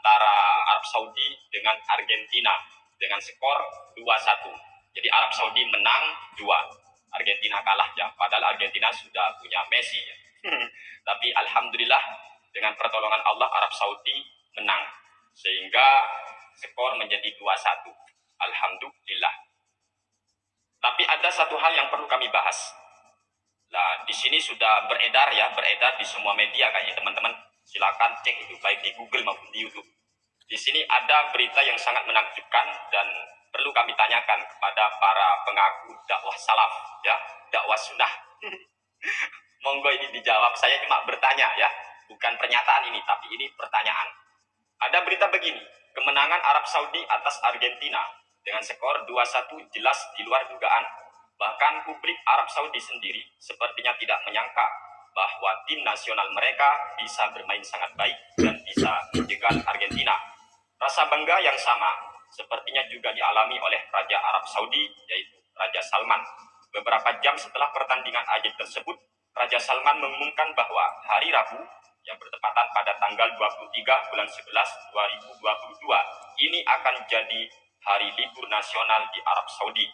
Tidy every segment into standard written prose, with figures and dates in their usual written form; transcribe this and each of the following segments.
antara Arab Saudi dengan Argentina dengan skor 2-1. Jadi Arab Saudi menang 2, Argentina kalah ya. Padahal Argentina sudah punya Messi ya. Tapi alhamdulillah dengan pertolongan Allah Arab Saudi menang sehingga skor menjadi 2-1. Alhamdulillah. Tapi ada satu hal yang perlu kami bahas. Nah, di sini sudah beredar di semua media kayaknya teman-teman. Silakan cek itu baik di Google maupun di YouTube. Di sini ada berita yang sangat menakjubkan dan perlu kami tanyakan kepada para pengaku dakwah salaf ya, dakwah sunnah. Monggo ini dijawab. Saya cuma bertanya ya, bukan pernyataan ini, tapi ini pertanyaan. Ada berita begini, kemenangan Arab Saudi atas Argentina dengan skor 2-1 jelas di luar dugaan. Bahkan publik Arab Saudi sendiri sepertinya tidak menyangka bahwa tim nasional mereka bisa bermain sangat baik dan bisa menjegal Argentina. Rasa bangga yang sama sepertinya juga dialami oleh Raja Arab Saudi, yaitu Raja Salman. Beberapa jam setelah pertandingan ajaib tersebut, Raja Salman mengumumkan bahwa hari Rabu yang bertepatan pada tanggal 23 bulan 11 2022 ini akan jadi hari libur nasional di Arab Saudi.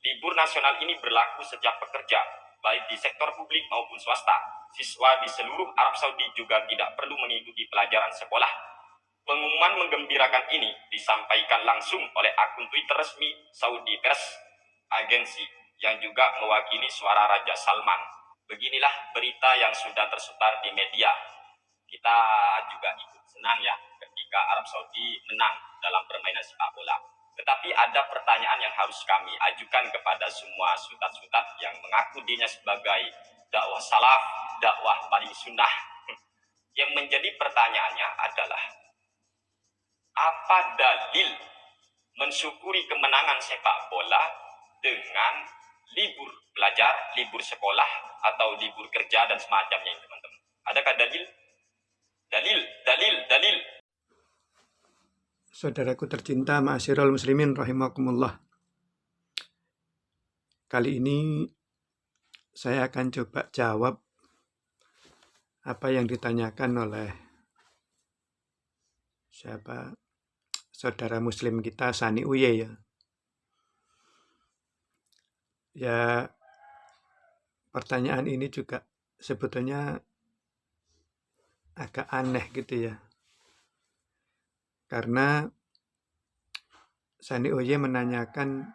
Libur nasional ini berlaku setiap pekerja, baik di sektor publik maupun swasta. Siswa di seluruh Arab Saudi juga tidak perlu mengikuti pelajaran sekolah. Pengumuman menggembirakan ini disampaikan langsung oleh akun Twitter resmi Saudi Press Agency yang juga mewakili suara Raja Salman. Beginilah berita yang sudah tersebar di media. Kita juga ikut senang ya ketika Arab Saudi menang dalam permainan sepak bola. Tetapi ada pertanyaan yang harus kami ajukan kepada semua sultan-sultan yang mengaku dirinya sebagai dakwah salaf, dakwah paling sunnah. Yang menjadi pertanyaannya adalah, apa dalil mensyukuri kemenangan sepak bola dengan libur belajar, libur sekolah, atau libur kerja dan semacamnya, teman-teman? Adakah dalil? Dalil. Saudaraku tercinta, ma'asyiral muslimin rahimakumullah. Kali ini saya akan coba jawab apa yang ditanyakan oleh saudara muslim kita Sani Uye ya. Ya, pertanyaan ini juga sebetulnya agak aneh gitu ya. Karena Sani Uye menanyakan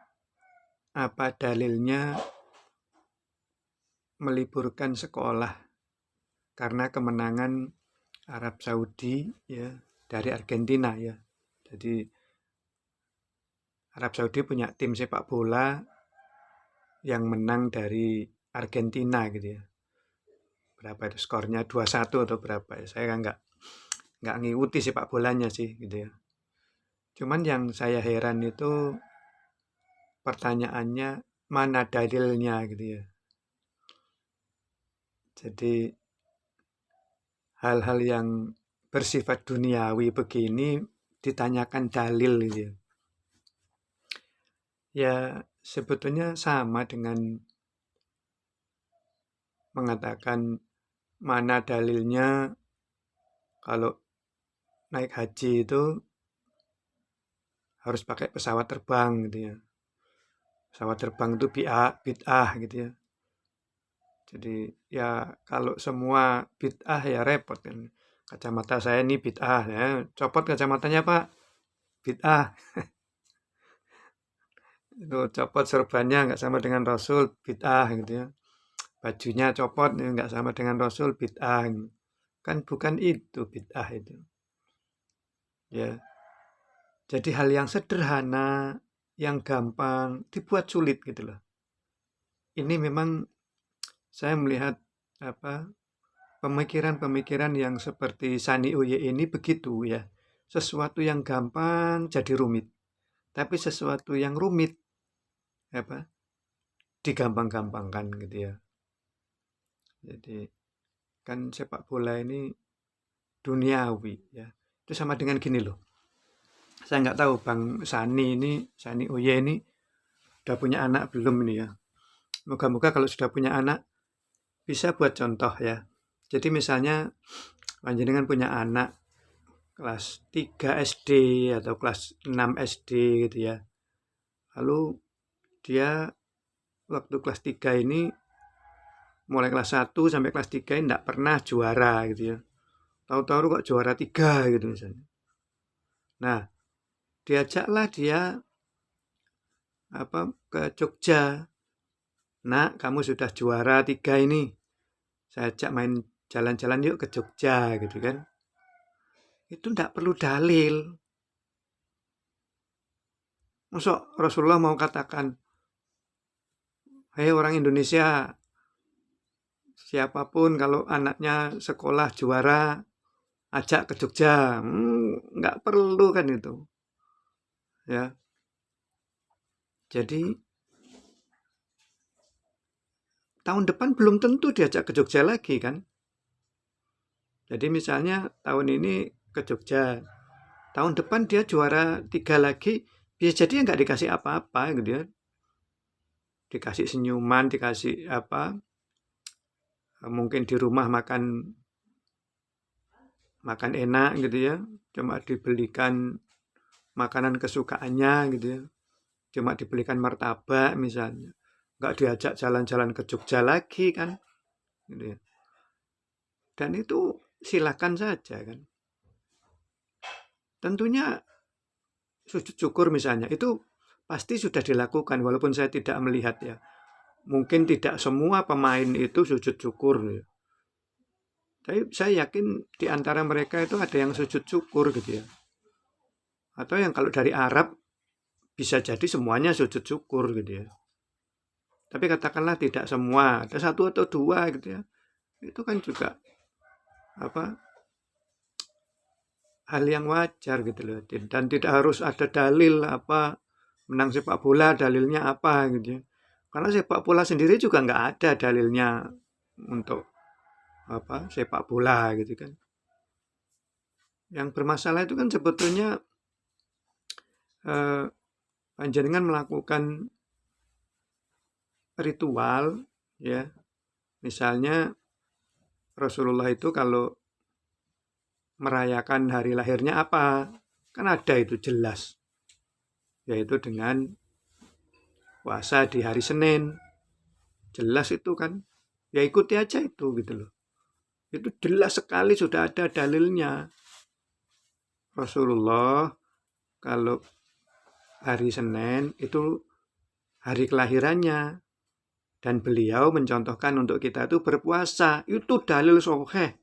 apa dalilnya meliburkan sekolah karena kemenangan Arab Saudi ya dari Argentina ya. Jadi Arab Saudi punya tim sepak bola yang menang dari Argentina gitu ya. Berapa itu skornya, 2-1 atau berapa ya? Saya nggak ngikuti sepak bolanya sih gitu ya. Cuman yang saya heran itu pertanyaannya mana dalilnya gitu ya. Jadi hal-hal yang bersifat duniawi begini ditanyakan dalil gitu ya. Ya sebetulnya sama dengan mengatakan mana dalilnya kalau naik haji itu harus pakai pesawat terbang gitu ya. Pesawat terbang itu bid'ah gitu ya. Jadi ya kalau semua bid'ah ya repot kan. Kacamata saya ini bid'ah ya. Copot kacamatanya Pak. Bid'ah. Itu copot sorbannya nggak sama dengan Rasul, bid'ah gitu ya. Bajunya copot nggak sama dengan Rasul, bid'ah. Kan bukan itu bid'ah itu. Ya. Jadi hal yang sederhana, yang gampang dibuat sulit gitu loh. Ini memang saya melihat pemikiran-pemikiran yang seperti Sani Uye ini begitu ya. Sesuatu yang gampang jadi rumit. Tapi sesuatu yang rumit digampang-gampangkan gitu ya. Jadi kan sepak bola ini duniawi ya. Itu sama dengan gini loh. Saya nggak tahu Bang Sani Uye ini udah punya anak belum ini ya. Moga-moga kalau sudah punya anak bisa buat contoh ya. Jadi misalnya panjenengan punya anak kelas 3 SD atau kelas 6 SD gitu ya. Lalu dia waktu kelas 3 ini, mulai kelas 1 sampai kelas 3 ini enggak pernah juara gitu ya. Tahu-tahu kok juara 3 gitu misalnya. Nah, diajaklah dia ke Jogja. Nak, kamu sudah juara 3 ini. Saya ajak main jalan-jalan yuk ke Jogja gitu kan. Itu enggak perlu dalil. Masa Rasulullah mau katakan, hei orang Indonesia, siapapun kalau anaknya sekolah juara, ajak ke Jogja. Nggak perlu kan itu. Ya. Jadi tahun depan belum tentu diajak ke Jogja lagi kan. Jadi misalnya tahun ini ke Jogja, tahun depan dia juara 3 lagi, bisa jadi nggak dikasih apa-apa gitu ya. Dikasih senyuman, dikasih mungkin di rumah makan enak gitu ya, cuma dibelikan makanan kesukaannya gitu ya, cuma dibelikan martabak misalnya, nggak diajak jalan-jalan ke Jogja lagi kan gitu ya. Dan itu silakan saja kan. Tentunya sujud syukur misalnya itu pasti sudah dilakukan walaupun saya tidak melihat ya. Mungkin tidak semua pemain itu sujud syukur ya. Tapi saya yakin di antara mereka itu ada yang sujud syukur gitu ya. Atau yang kalau dari Arab bisa jadi semuanya sujud syukur gitu ya. Tapi katakanlah tidak semua, ada 1 atau 2 gitu ya. Itu kan juga hal yang wajar gitu loh. Dan tidak harus ada dalil menang sepak bola dalilnya apa gitu ya. Karena sepak bola sendiri juga nggak ada dalilnya untuk sepak bola gitu kan. Yang bermasalah itu kan sebetulnya panjenengan melakukan ritual ya. Misalnya Rasulullah itu kalau merayakan hari lahirnya apa? Kan ada itu jelas. Yaitu dengan puasa di hari Senin. Jelas itu kan. Ya ikuti aja itu gitu loh. Itu jelas sekali sudah ada dalilnya. Rasulullah kalau hari Senin itu hari kelahirannya. Dan beliau mencontohkan untuk kita itu berpuasa. Itu dalil sahih.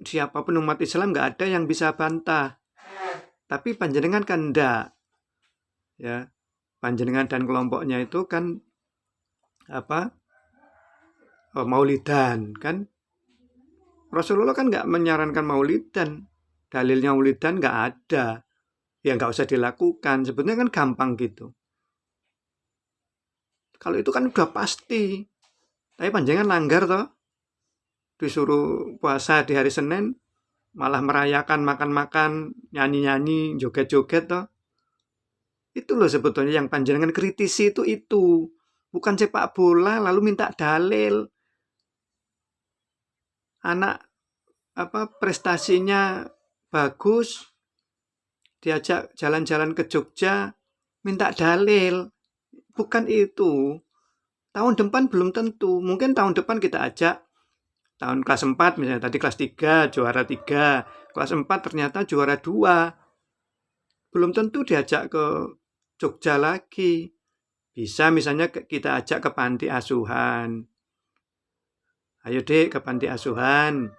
Siapapun umat Islam nggak ada yang bisa bantah. Tapi panjenengan kan enggak. Ya. Panjenengan dan kelompoknya itu kan maulidan kan. Rasulullah kan nggak menyarankan maulidan. Dalilnya maulidan nggak ada. Ya nggak usah dilakukan. Sebetulnya kan gampang gitu. Kalau itu kan udah pasti. Tapi panjenengan langgar toh. Disuruh puasa di hari Senin, malah merayakan makan-makan, nyanyi-nyanyi, joget-joget toh. Itu loh sebetulnya yang panjenengan kritisi itu. Bukan sepak bola lalu minta dalil. Anak prestasinya bagus, diajak jalan-jalan ke Jogja, minta dalil. Bukan itu. Tahun depan belum tentu. Mungkin tahun depan kita ajak tahun kelas 4 misalnya, tadi kelas 3 juara 3, kelas 4 ternyata juara 2. Belum tentu diajak ke Jogja lagi. Bisa misalnya kita ajak ke panti asuhan. Ayo dek ke panti asuhan.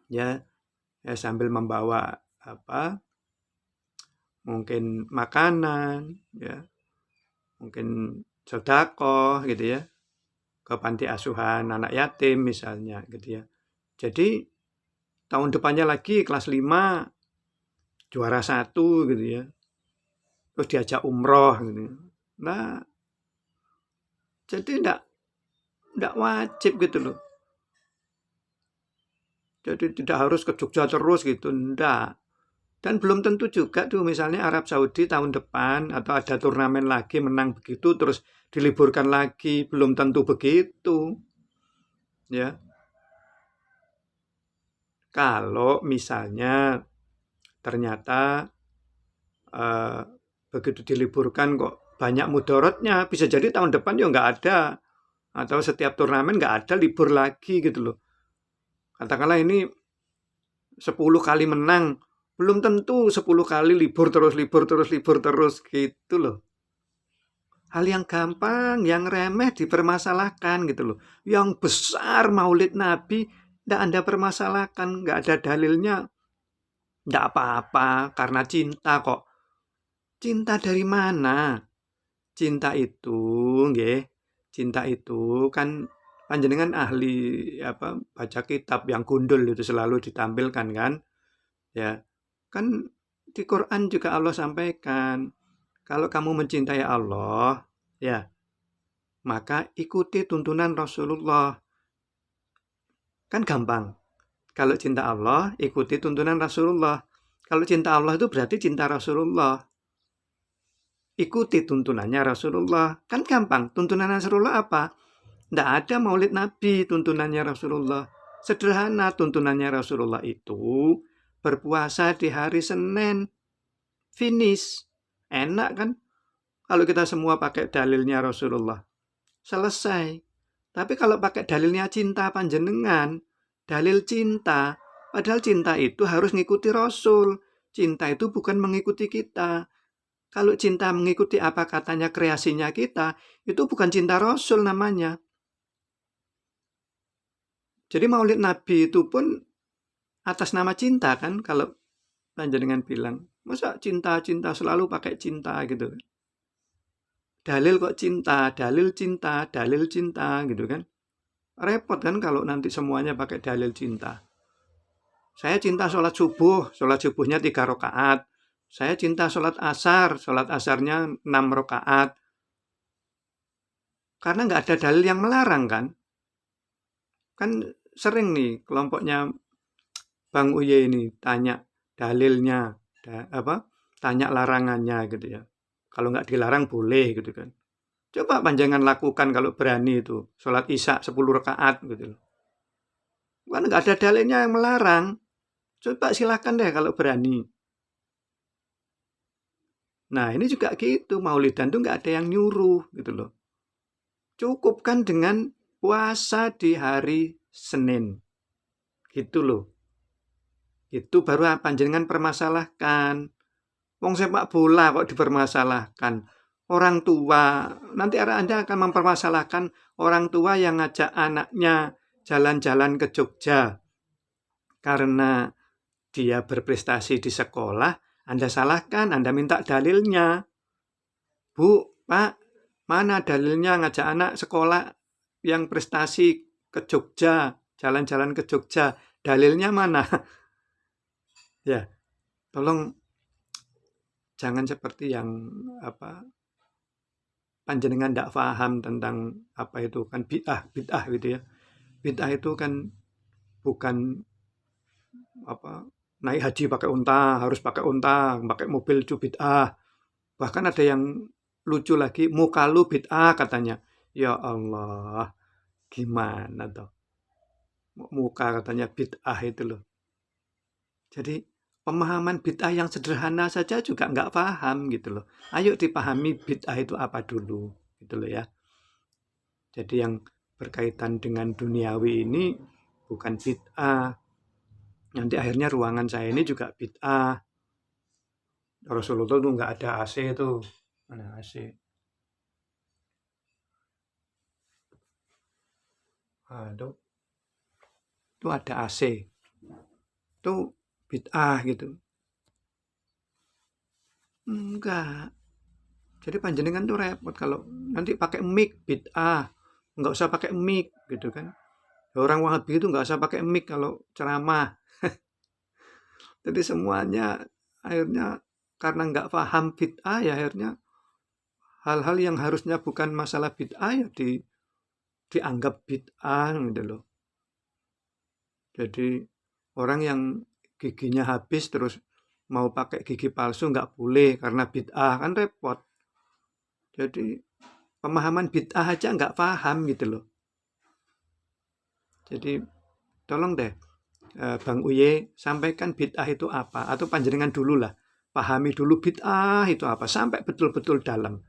Ya sambil membawa mungkin makanan, ya. Mungkin sedekah gitu ya. Ke panti asuhan anak yatim misalnya gitu ya. Jadi tahun depannya lagi kelas 5 juara 1 gitu ya. Terus diajak umroh gitu. Nah, jadi enggak wajib gitu loh. Jadi tidak harus ke Jogja terus gitu, enggak. Dan belum tentu juga tuh misalnya Arab Saudi tahun depan atau ada turnamen lagi menang begitu terus diliburkan lagi, belum tentu begitu. Ya. Kalau misalnya ternyata begitu diliburkan kok banyak mudorotnya, bisa jadi tahun depan ya nggak ada, atau setiap turnamen nggak ada, libur lagi gitu loh. Katakanlah ini 10 kali menang, belum tentu 10 kali libur terus gitu loh. Hal yang gampang, yang remeh dipermasalahkan gitu loh. Yang besar Maulid Nabi nggak Anda permasalahkan, nggak ada dalilnya, nggak apa-apa karena cinta kok. Cinta dari mana? Cinta itu, nggih, cinta itu kan panjenengan ahli baca kitab yang gundul itu selalu ditampilkan kan, ya. Kan di Quran juga Allah sampaikan, kalau kamu mencintai Allah, ya, maka ikuti tuntunan Rasulullah. Kan gampang. Kalau cinta Allah, ikuti tuntunan Rasulullah. Kalau cinta Allah itu berarti cinta Rasulullah. Ikuti tuntunannya Rasulullah. Kan gampang. Tuntunan Rasulullah apa? Tidak ada Maulid Nabi tuntunannya Rasulullah. Sederhana tuntunannya Rasulullah itu berpuasa di hari Senin. Finish. Enak kan? Kalau kita semua pakai dalilnya Rasulullah. Selesai. Tapi kalau pakai dalilnya cinta panjenengan, dalil cinta, padahal cinta itu harus ngikuti Rasul. Cinta itu bukan mengikuti kita. Kalau cinta mengikuti apa katanya kreasinya kita, itu bukan cinta Rasul namanya. Jadi Maulid Nabi itu pun atas nama cinta kan, kalau panjenengan bilang. Masa cinta-cinta selalu pakai cinta gitu. Dalil kok cinta, dalil cinta, dalil cinta gitu kan. Repot kan kalau nanti semuanya pakai dalil cinta. Saya cinta sholat subuhnya 3 rakaat. Saya cinta sholat asarnya 6 rakaat. Karena nggak ada dalil yang melarang kan. Kan sering nih kelompoknya Bang Uye ini tanya dalilnya, tanya larangannya gitu ya. Kalau nggak dilarang boleh gitu kan. Coba panjangan lakukan kalau berani itu. Sholat isya 10 rakaat gitu loh. Kan nggak ada dalilnya yang melarang. Coba silakan deh kalau berani. Nah ini juga gitu, Maulidan tuh nggak ada yang nyuruh gitu loh. Cukup kan dengan puasa di hari Senin. Gitu loh. Itu baru panjenengan permasalahkan. Wong sepak bola kok dipermasalahkan. Orang tua, nanti Anda akan mempermasalahkan orang tua yang ngajak anaknya jalan-jalan ke Jogja. Karena dia berprestasi di sekolah, Anda salahkan, Anda minta dalilnya. Bu, Pak, mana dalilnya ngajak anak sekolah yang prestasi ke Jogja, jalan-jalan ke Jogja, dalilnya mana? Ya, tolong jangan seperti yang panjenengan tidak paham tentang apa itu kan bid'ah gitu ya. Bid'ah itu kan bukan naik haji pakai unta, harus pakai unta, pakai mobil itu bid'ah. Bahkan ada yang lucu lagi, muka lu bid'ah katanya. Ya Allah, gimana toh? Muka katanya bid'ah itu loh. Jadi pemahaman bid'ah yang sederhana saja juga nggak paham gitu loh. Ayo dipahami bid'ah itu apa dulu gitu loh ya. Jadi yang berkaitan dengan duniawi ini bukan bid'ah. Nanti akhirnya ruangan saya ini juga bid'ah. Rasulullah tuh nggak ada AC tuh. Mana AC? Aduh. Itu ada AC. Itu bid'ah gitu. Enggak. Jadi panjenengan tuh repot kalau nanti pakai mic bid'ah. Nggak usah pakai mic gitu kan. Orang Wahabi itu nggak usah pakai mic kalau ceramah. Jadi semuanya akhirnya karena nggak paham bid'ah ya akhirnya hal-hal yang harusnya bukan masalah bid'ah ya dianggap bid'ah gitu loh. Jadi orang yang giginya habis terus mau pakai gigi palsu nggak boleh karena bid'ah, kan repot. Jadi pemahaman bid'ah aja nggak paham gitu loh. Jadi tolong deh Bang Uye sampaikan bid'ah itu apa, atau panjenengan dulu lah pahami dulu bid'ah itu apa sampai betul-betul dalam,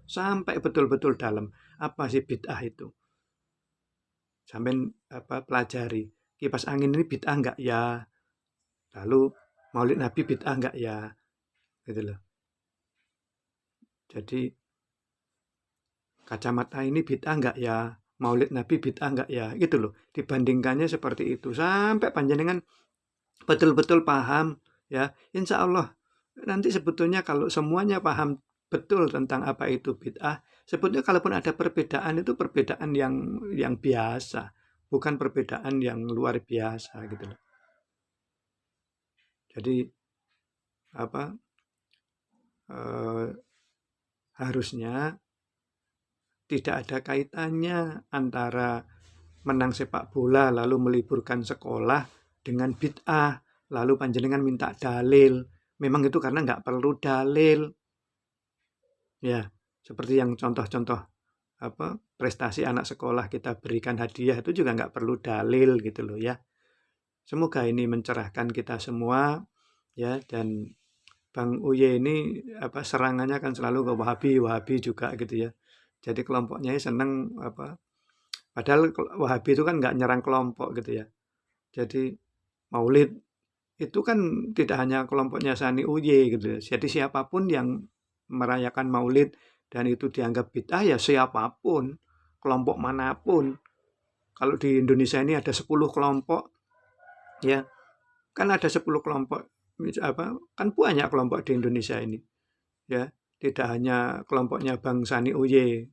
apa sih bid'ah itu, sampai pelajari kipas angin ini bid'ah enggak ya, lalu Maulid Nabi bid'ah enggak ya, gitu loh. Jadi kacamata ini bid'ah enggak ya, Maulid Nabi bid'ah enggak ya, gitu loh. Dibandingkannya seperti itu sampai panjenengan betul-betul paham ya. Insya Allah nanti sebetulnya kalau semuanya paham betul tentang apa itu bid'ah, sebetulnya kalaupun ada perbedaan itu perbedaan yang biasa, bukan perbedaan yang luar biasa gitu loh. Jadi apa harusnya tidak ada kaitannya antara menang sepak bola lalu meliburkan sekolah dengan bid'ah, lalu panjenengan minta dalil. Memang itu karena nggak perlu dalil. Ya, seperti yang contoh-contoh prestasi anak sekolah kita berikan hadiah itu juga nggak perlu dalil gitu loh ya. Semoga ini mencerahkan kita semua ya, dan Bang Uye ini serangannya kan selalu ke Wahabi juga gitu ya. Jadi kelompoknya seneng padahal Wahabi itu kan nggak nyerang kelompok gitu ya. Jadi Maulid itu kan tidak hanya kelompoknya Sani Uye gitu ya. Jadi siapapun yang merayakan Maulid dan itu dianggap bid'ah ya siapapun, kelompok manapun. Kalau di Indonesia ini ada 10 kelompok ya, kan ada 10 kelompok kan banyak kelompok di Indonesia ini ya, tidak hanya kelompoknya Bang Sani Uye.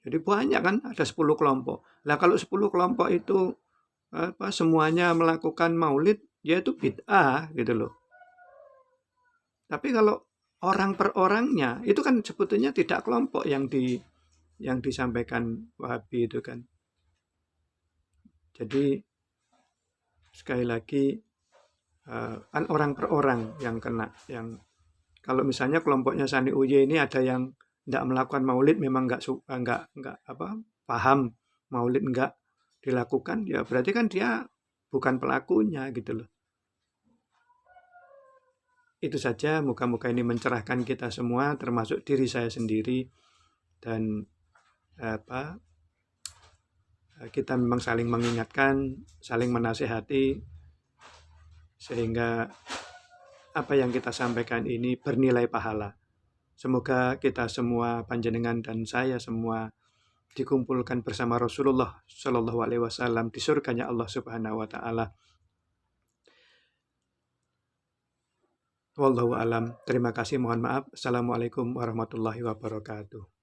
Jadi banyak kan, ada 10 kelompok. Lah kalau 10 kelompok itu semuanya melakukan maulid, ya itu bid'ah gitu loh. Tapi kalau orang per orangnya, itu kan sebetulnya tidak kelompok yang disampaikan Wahabi itu kan. Jadi sekali lagi kan orang per orang yang kena. Yang kalau misalnya kelompoknya Sani Uye ini ada yang tidak melakukan maulid, memang nggak paham maulid nggak dilakukan, ya berarti kan dia bukan pelakunya gitu loh. Itu saja, moga-moga ini mencerahkan kita semua, termasuk diri saya sendiri, dan kita memang saling mengingatkan, saling menasehati, sehingga apa yang kita sampaikan ini bernilai pahala. Semoga kita semua, panjenengan dan saya semua, dikumpulkan bersama Rasulullah Shallallahu Alaihi Wasallam di surganya Allah Subhanahu Wa Taala. Wallahu alam. Terima kasih. Mohon maaf. Assalamualaikum warahmatullahi wabarakatuh.